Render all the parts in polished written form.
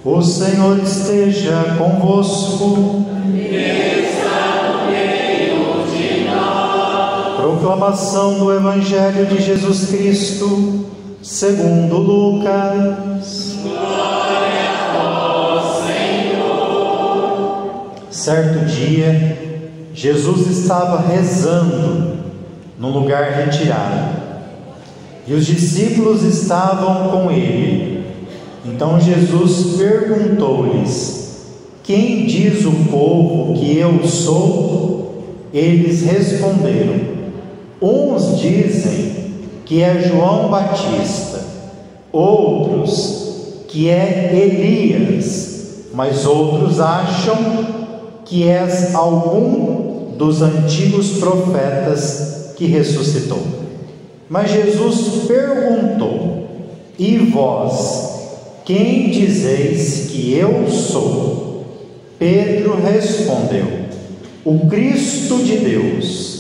O Senhor esteja convosco. Está no meio de nós. Proclamação do Evangelho de Jesus Cristo, segundo Lucas. Glória a vós, Senhor. Certo dia, Jesus estava rezando num lugar retirado, e os discípulos estavam com ele. Então Jesus perguntou-lhes: quem diz o povo que eu sou? Eles responderam: uns dizem que é João Batista, outros que é Elias, mas outros acham que és algum dos antigos profetas que ressuscitou. Mas Jesus perguntou: e vós, quem dizeis que eu sou? Pedro respondeu: o Cristo de Deus.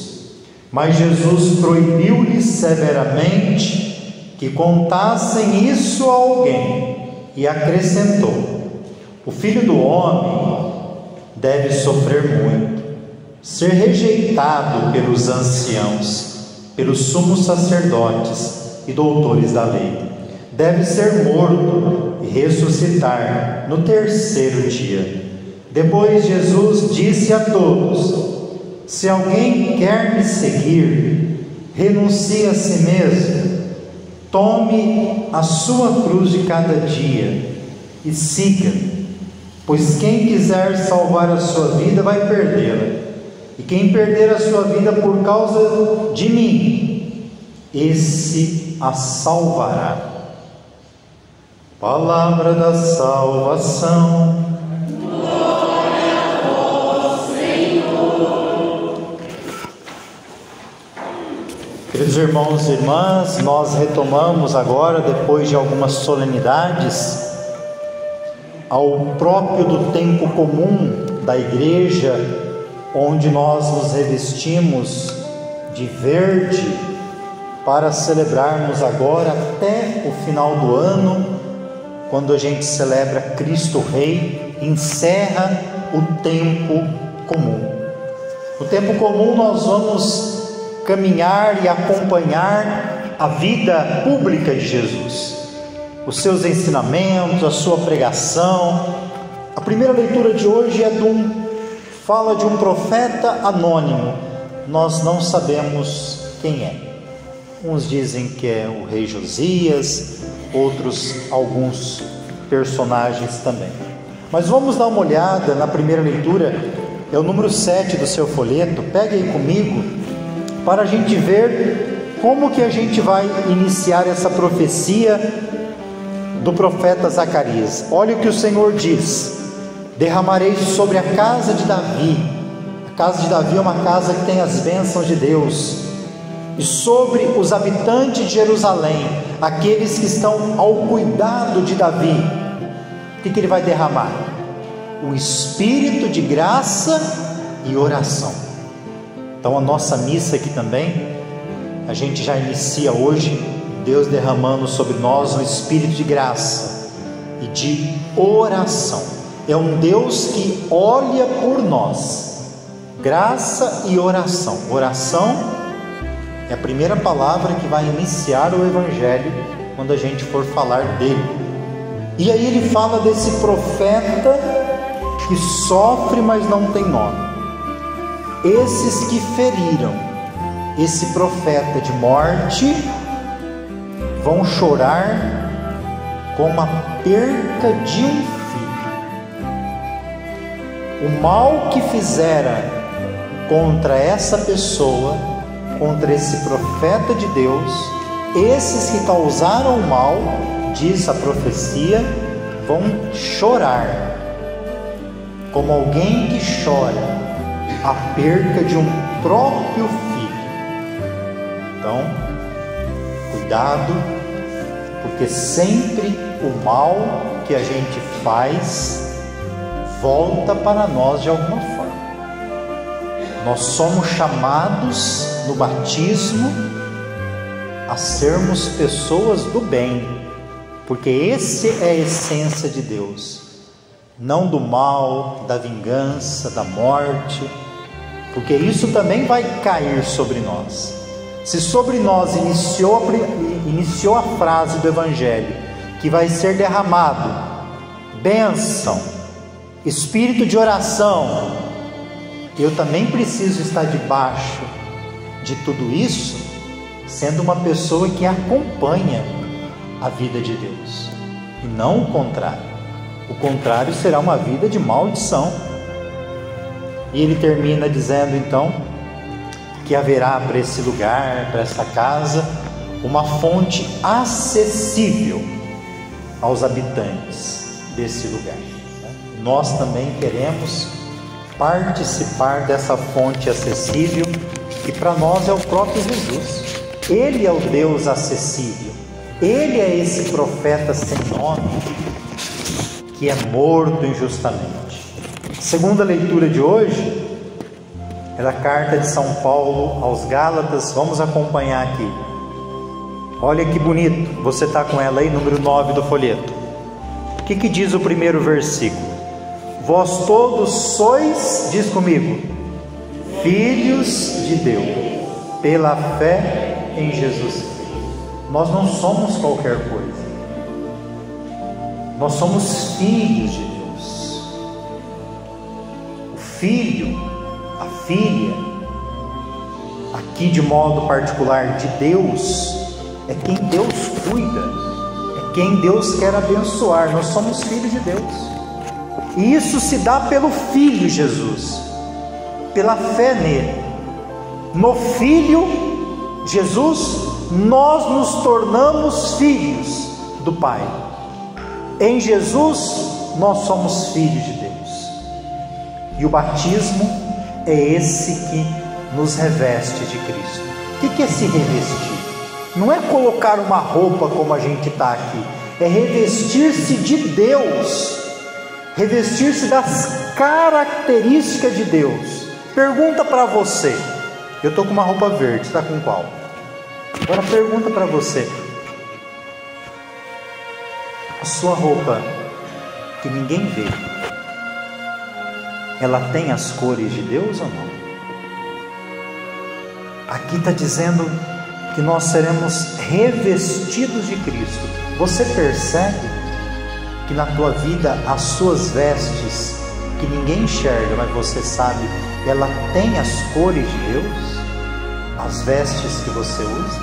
Mas Jesus proibiu-lhes severamente que contassem isso a alguém e acrescentou: o Filho do Homem deve sofrer muito, ser rejeitado pelos anciãos, pelos sumos sacerdotes e doutores da lei, deve ser morto e ressuscitar no terceiro dia. Depois Jesus disse a todos: se alguém quer me seguir, renuncie a si mesmo, tome a sua cruz de cada dia e siga-me. Pois quem quiser salvar a sua vida vai perdê-la, e quem perder a sua vida por causa de mim, esse a salvará. Palavra da salvação. Glória a vós, Senhor. Queridos irmãos e irmãs, nós retomamos agora, depois de algumas solenidades, ao próprio do tempo comum da igreja, onde nós nos revestimos de verde para celebrarmos agora até o final do ano, quando a gente celebra Cristo Rei, encerra o tempo comum. No tempo comum nós vamos caminhar e acompanhar a vida pública de Jesus, os seus ensinamentos, a sua pregação. A primeira leitura de hoje fala de um profeta anônimo. Nós não sabemos quem é. Uns dizem que é o rei Josias, outros alguns personagens também. Mas vamos dar uma olhada na primeira leitura, é o número 7 do seu folheto. Pegue aí comigo para a gente ver como que a gente vai iniciar essa profecia do profeta Zacarias. Olha o que o Senhor diz: derramarei sobre a casa de Davi. A casa de Davi é uma casa que tem as bênçãos de Deus. E sobre os habitantes de Jerusalém, aqueles que estão ao cuidado de Davi, o que ele vai derramar? O espírito de graça e oração. Então a nossa missa aqui também, a gente já inicia hoje, Deus derramando sobre nós um espírito de graça e de oração. É um Deus que olha por nós. Graça e oração. Oração é a primeira palavra que vai iniciar o Evangelho quando a gente for falar dele. E aí ele fala desse profeta que sofre, mas não tem nome. Esses que feriram esse profeta de morte vão chorar como a perca de um filho. O mal que fizera contra essa pessoa, contra esse profeta de Deus, esses que causaram o mal, diz a profecia, vão chorar como alguém que chora a perca de um próprio filho. Então, cuidado, porque sempre o mal que a gente faz volta para nós de alguma forma. Nós somos chamados no batismo a sermos pessoas do bem, porque esse é a essência de Deus. não do mal, da vingança, da morte, porque isso também vai cair sobre nós. Se sobre nós iniciou a frase do Evangelho, que vai ser derramado bênção, espírito de oração, eu também preciso estar debaixo de tudo isso, sendo uma pessoa que acompanha a vida de Deus, e não o contrário. O contrário será uma vida de maldição. E ele termina dizendo então que haverá para esse lugar, para essa casa, uma fonte acessível aos habitantes desse lugar. Nós também queremos participar dessa fonte acessível, que para nós é o próprio Jesus. Ele é o Deus acessível, Ele é esse profeta sem nome, que é morto injustamente. Segunda leitura de hoje é da carta de São Paulo aos Gálatas. Vamos acompanhar aqui. Olha que bonito, você está com ela aí, número 9 do folheto. O que diz o primeiro versículo? Vós todos sois, diz comigo, filhos de Deus, pela fé em Jesus Cristo. Nós não somos qualquer coisa, nós somos filhos de Deus. O filho, a filha, aqui de modo particular de Deus, é quem Deus cuida, é quem Deus quer abençoar. Nós somos filhos de Deus, e isso se dá pelo Filho Jesus, pela fé nele. No Filho Jesus nós nos tornamos filhos do Pai. Em Jesus nós somos filhos de Deus, e o batismo é esse que nos reveste de Cristo. O que é se revestir? Não é colocar uma roupa como a gente está aqui, é revestir-se de Deus, revestir-se das características de Deus. Pergunta para você, eu estou com uma roupa verde, você está com qual? Agora pergunta para você, a sua roupa que ninguém vê, ela tem as cores de Deus ou não? Aqui está dizendo que nós seremos revestidos de Cristo. Você percebe que na tua vida as suas vestes, que ninguém enxerga, mas você sabe, ela tem as cores de Deus? As vestes que você usa,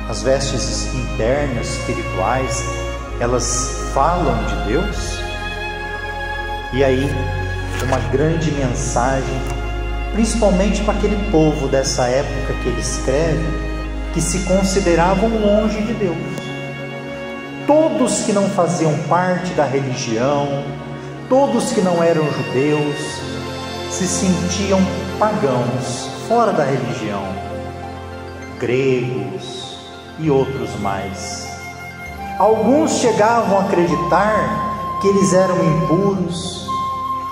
as vestes internas, espirituais, elas falam de Deus? E aí, uma grande mensagem, principalmente para aquele povo dessa época que ele escreve, que se consideravam longe de Deus. Todos que não faziam parte da religião, todos que não eram judeus, se sentiam pagãos, fora da religião, gregos e outros mais. Alguns chegavam a acreditar que eles eram impuros,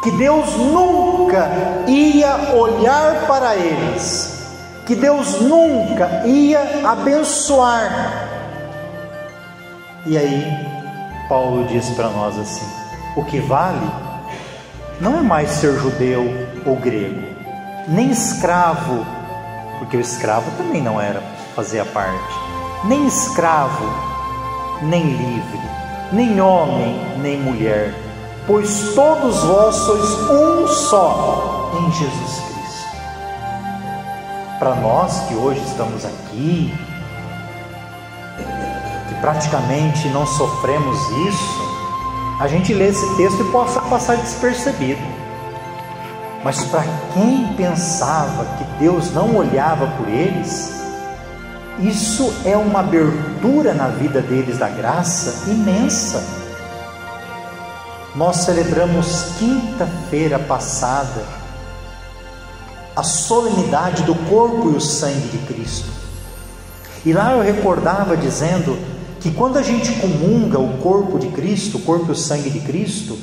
que Deus nunca ia olhar para eles, que Deus nunca ia abençoar. E aí Paulo diz para nós assim: o que vale não é mais ser judeu ou grego, nem escravo, porque o escravo também não era, fazia parte, nem escravo, nem livre, nem homem, nem mulher, pois todos vós sois um só em Jesus Cristo. Para nós que hoje estamos aqui, que praticamente não sofremos isso, a gente lê esse texto e possa passar despercebido. Mas para quem pensava que Deus não olhava por eles, isso é uma abertura na vida deles da graça imensa. Nós celebramos quinta-feira passada a solenidade do corpo e o sangue de Cristo. E lá eu recordava dizendo que quando a gente comunga o corpo de Cristo, o corpo e o sangue de Cristo,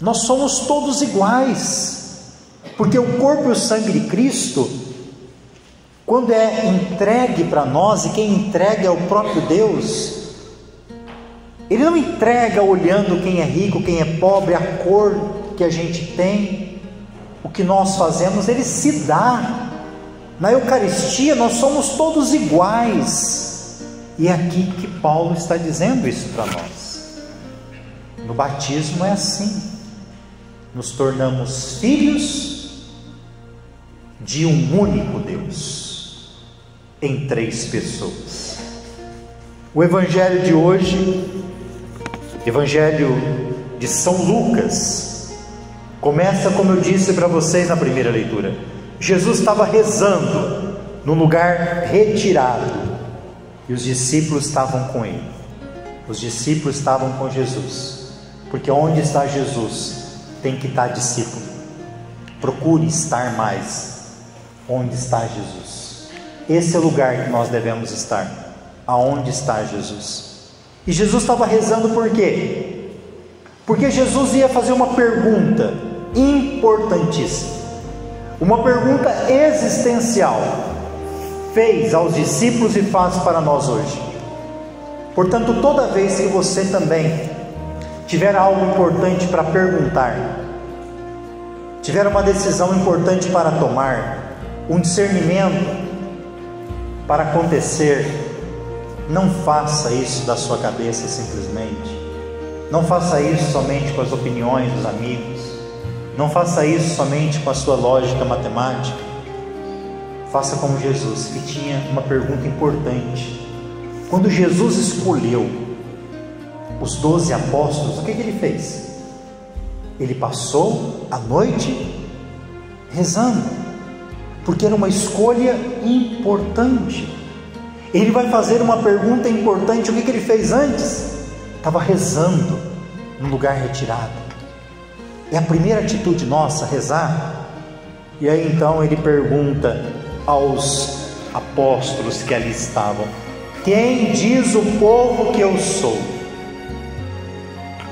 nós somos todos iguais, porque o corpo e o sangue de Cristo, quando é entregue para nós, e quem entrega é o próprio Deus, Ele não entrega olhando quem é rico, quem é pobre, a cor que a gente tem, o que nós fazemos. Ele se dá. Na Eucaristia nós somos todos iguais, e é aqui que Paulo está dizendo isso para nós. No batismo é assim, nos tornamos filhos de um único Deus, em 3 pessoas. O Evangelho de hoje, Evangelho de São Lucas, começa como eu disse para vocês na primeira leitura. Jesus estava rezando num lugar retirado, e os discípulos estavam com ele. Os discípulos estavam com Jesus, porque onde está Jesus, tem que estar discípulo. Procure estar mais onde está Jesus. Esse é o lugar que nós devemos estar, aonde está Jesus. E Jesus estava rezando por quê? Porque Jesus ia fazer uma pergunta importantíssima, uma pergunta existencial. Fez aos discípulos e faz para nós hoje. Portanto, toda vez que você também tiver algo importante para perguntar, tiver uma decisão importante para tomar, um discernimento para acontecer, não faça isso da sua cabeça simplesmente. Não faça isso somente com as opiniões dos amigos. Não faça isso somente com a sua lógica matemática. Faça como Jesus, que tinha uma pergunta importante. Quando Jesus escolheu os 12 apóstolos, o que ele fez? Ele passou a noite rezando, porque era uma escolha importante. Ele vai fazer uma pergunta importante. O que ele fez antes? Estava rezando num lugar retirado. É a primeira atitude nossa, rezar. E aí então ele pergunta aos apóstolos que ali estavam: quem diz o povo que eu sou?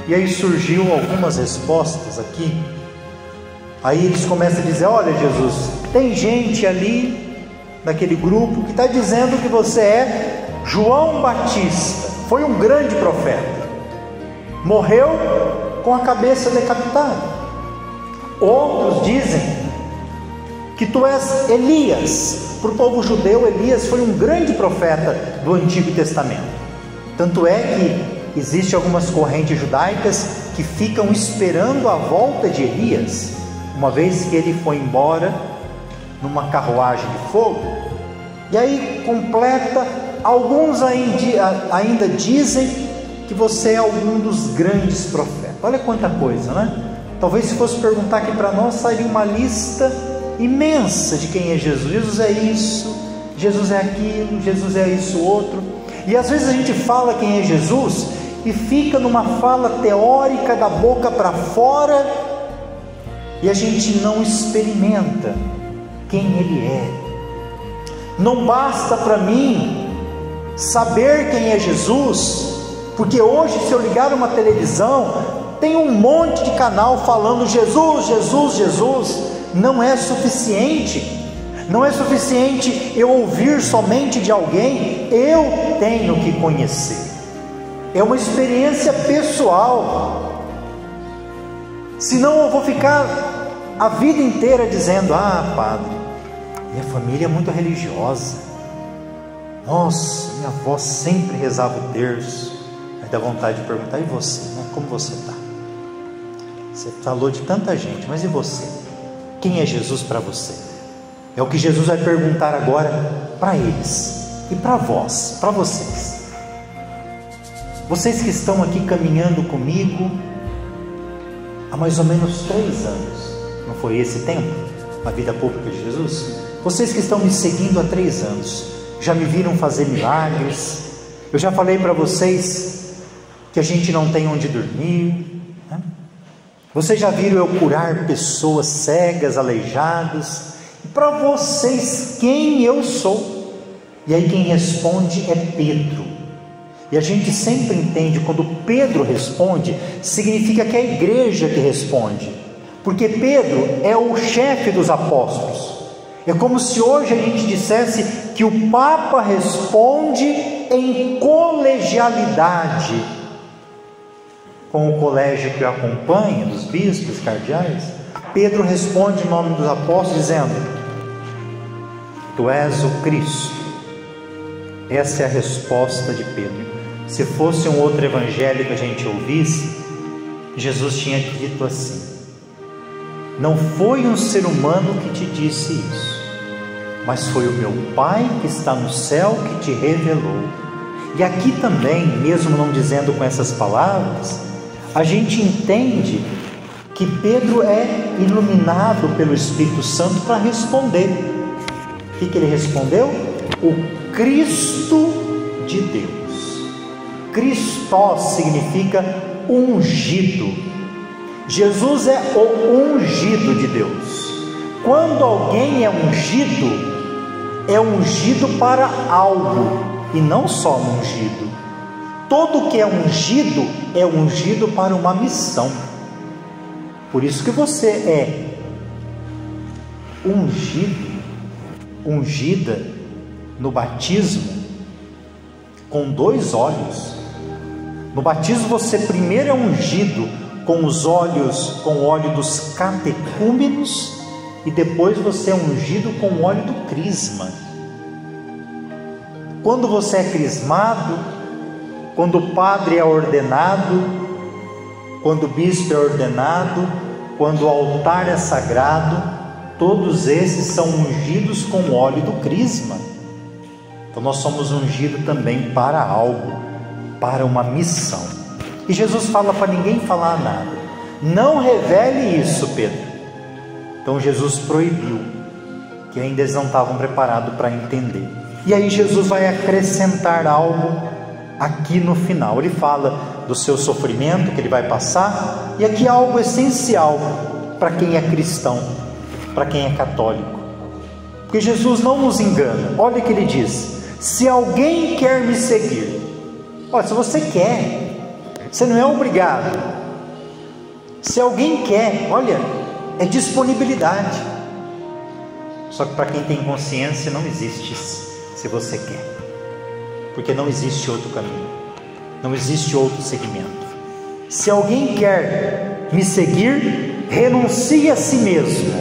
E aí surgiu algumas respostas aqui. Aí eles começam a dizer: olha Jesus, tem gente ali daquele grupo que está dizendo que você é João Batista, foi um grande profeta, morreu com a cabeça decapitada. Outros dizem que tu és Elias. Para o povo judeu, Elias foi um grande profeta do Antigo Testamento. Tanto é que existem algumas correntes judaicas que ficam esperando a volta de Elias, uma vez que ele foi embora numa carruagem de fogo. E aí completa, alguns ainda dizem que você é algum dos grandes profetas. Olha quanta coisa, né? Talvez se fosse perguntar aqui para nós, sairia uma lista imensa de quem é Jesus. Jesus é isso, Jesus é aquilo, Jesus é isso outro. E às vezes a gente fala quem é Jesus e fica numa fala teórica da boca para fora, e a gente não experimenta quem Ele é. Não basta para mim saber quem é Jesus, porque hoje, se eu ligar uma televisão, tem um monte de canal falando Jesus, Jesus, Jesus. Não é suficiente. Não é suficiente eu ouvir somente de alguém. Eu tenho que conhecer. É uma experiência pessoal. Senão eu vou ficar a vida inteira dizendo: ah, padre, minha família é muito religiosa. Nossa, minha avó sempre rezava o terço. Aí dá vontade de perguntar: e você, né? Como você está? Você falou de tanta gente, mas e você? Quem é Jesus para você? É o que Jesus vai perguntar agora para eles e para vós, para vocês. Vocês que estão aqui caminhando comigo há mais ou menos 3 anos, não foi esse tempo? A vida pública de Jesus? Vocês que estão me seguindo há 3 anos, já me viram fazer milagres? Eu já falei para vocês que a gente não tem onde dormir, né? Vocês já viram eu curar pessoas cegas, aleijadas? E para vocês, quem eu sou? E aí quem responde é Pedro. E a gente sempre entende, quando Pedro responde, significa que é a igreja que responde, porque Pedro é o chefe dos apóstolos. É como se hoje a gente dissesse que o Papa responde em colegialidade com o colégio que o acompanha, dos bispos cardeais, Pedro responde em nome dos apóstolos dizendo: Tu és o Cristo. Essa é a resposta de Pedro. Se fosse um outro evangelho que a gente ouvisse, Jesus tinha dito assim: Não foi um ser humano que te disse isso, mas foi o meu Pai que está no céu que te revelou. E aqui também, mesmo não dizendo com essas palavras, a gente entende que Pedro é iluminado pelo Espírito Santo para responder. O que ele respondeu? O Cristo de Deus. Christos significa ungido. Jesus é o ungido de Deus. Quando alguém é ungido para algo, e não só ungido. Todo que é ungido para uma missão. Por isso que você é ungida no batismo com 2 olhos. No batismo você primeiro é ungido com o óleo dos catecúmenos, e depois você é ungido com o óleo do crisma. Quando você é crismado, quando o padre é ordenado, quando o bispo é ordenado, quando o altar é sagrado, todos esses são ungidos com o óleo do crisma. Então nós somos ungidos também para algo, para uma missão. E Jesus fala para ninguém falar nada. Não revele isso, Pedro. Então Jesus proibiu, que ainda eles não estavam preparados para entender. E aí Jesus vai acrescentar algo aqui no final. Ele fala do seu sofrimento que ele vai passar, e aqui é algo essencial para quem é cristão, para quem é católico. Porque Jesus não nos engana. Olha o que ele diz: se alguém quer me seguir, olha, se você quer, você não é obrigado. Se alguém quer, olha, é disponibilidade. Só que para quem tem consciência não existe se você quer, porque não existe outro caminho, não existe outro segmento. Se alguém quer me seguir, renuncie a si mesmo,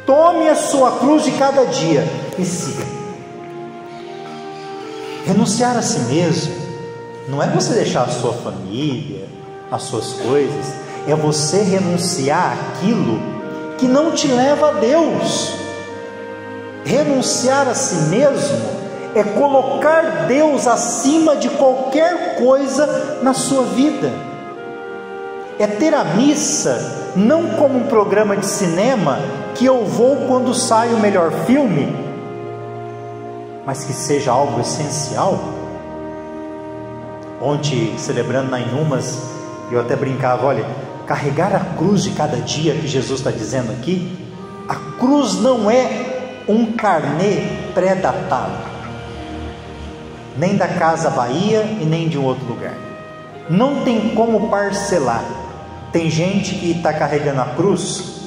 tome a sua cruz de cada dia e siga. Renunciar a si mesmo não é você deixar a sua família, as suas coisas, é você renunciar àquilo que não te leva a Deus. Renunciar a si mesmo é colocar Deus acima de qualquer coisa na sua vida. É ter a missa não como um programa de cinema que eu vou quando sai o melhor filme, mas que seja algo essencial. Ontem, celebrando na Inumas, eu até brincava: olha, carregar a cruz de cada dia que Jesus está dizendo aqui, a cruz não é um carnê pré-datado, nem da Casa Bahia e nem de um outro lugar. Não tem como parcelar. Tem gente que está carregando a cruz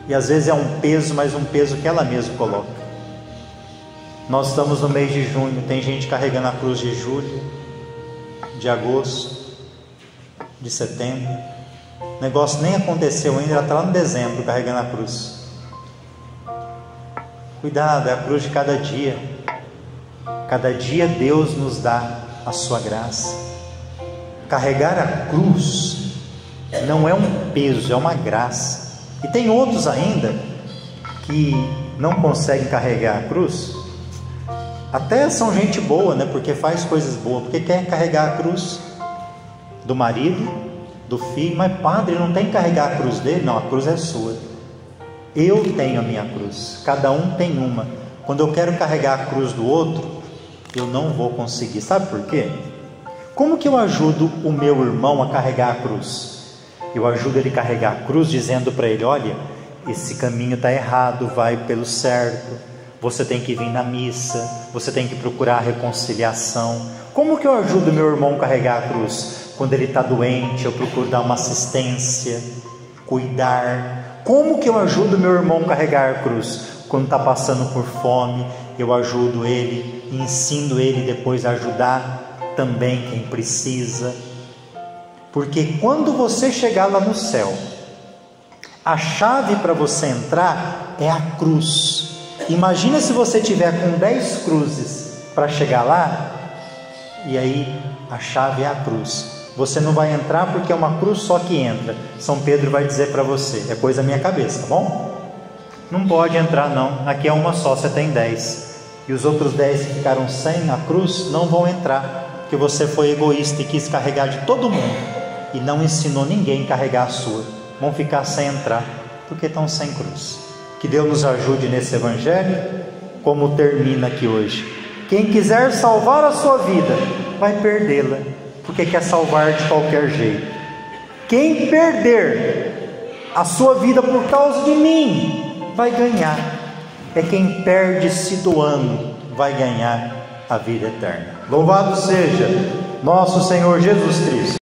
e às vezes é um peso, mas um peso que ela mesma coloca. Nós estamos no mês de junho, tem gente carregando a cruz de julho, de agosto, de setembro. O negócio nem aconteceu ainda, ela está lá no dezembro carregando a cruz. Cuidado, é a cruz de cada dia. Cada dia Deus nos dá a sua graça. Carregar a cruz não é um peso, é uma graça. E tem outros ainda que não conseguem carregar a cruz. Até são gente boa, né? Porque faz coisas boas, porque quer carregar a cruz do marido, do filho. Mas padre, não tem que carregar a cruz dele? Não, a cruz é sua. Eu tenho a minha cruz, cada um tem uma. Quando eu quero carregar a cruz do outro, eu não vou conseguir. Sabe por quê? Como que eu ajudo o meu irmão a carregar a cruz? Eu ajudo ele a carregar a cruz dizendo para ele: olha, esse caminho está errado, vai pelo certo, você tem que vir na missa, você tem que procurar a reconciliação. Como que eu ajudo o meu irmão a carregar a cruz? Quando ele está doente, eu procuro dar uma assistência, cuidar. Como que eu ajudo meu irmão a carregar a cruz? Quando está passando por fome, eu ajudo ele, ensino ele depois a ajudar também quem precisa. Porque quando você chegar lá no céu, a chave para você entrar é a cruz. Imagina se você tiver com 10 cruzes para chegar lá, e aí a chave é a cruz. Você não vai entrar porque é uma cruz só que entra. São Pedro vai dizer para você, é coisa da minha cabeça, tá bom? Não pode entrar não, aqui é uma só, você tem 10. E os outros 10 que ficaram sem a cruz não vão entrar, porque você foi egoísta e quis carregar de todo mundo e não ensinou ninguém a carregar a sua. Vão ficar sem entrar, porque estão sem cruz. Que Deus nos ajude nesse evangelho, como termina aqui hoje. Quem quiser salvar a sua vida, vai perdê-la, porque quer salvar de qualquer jeito. Quem perder a sua vida por causa de mim, vai ganhar. É quem perde se doando, vai ganhar a vida eterna. Louvado seja nosso Senhor Jesus Cristo.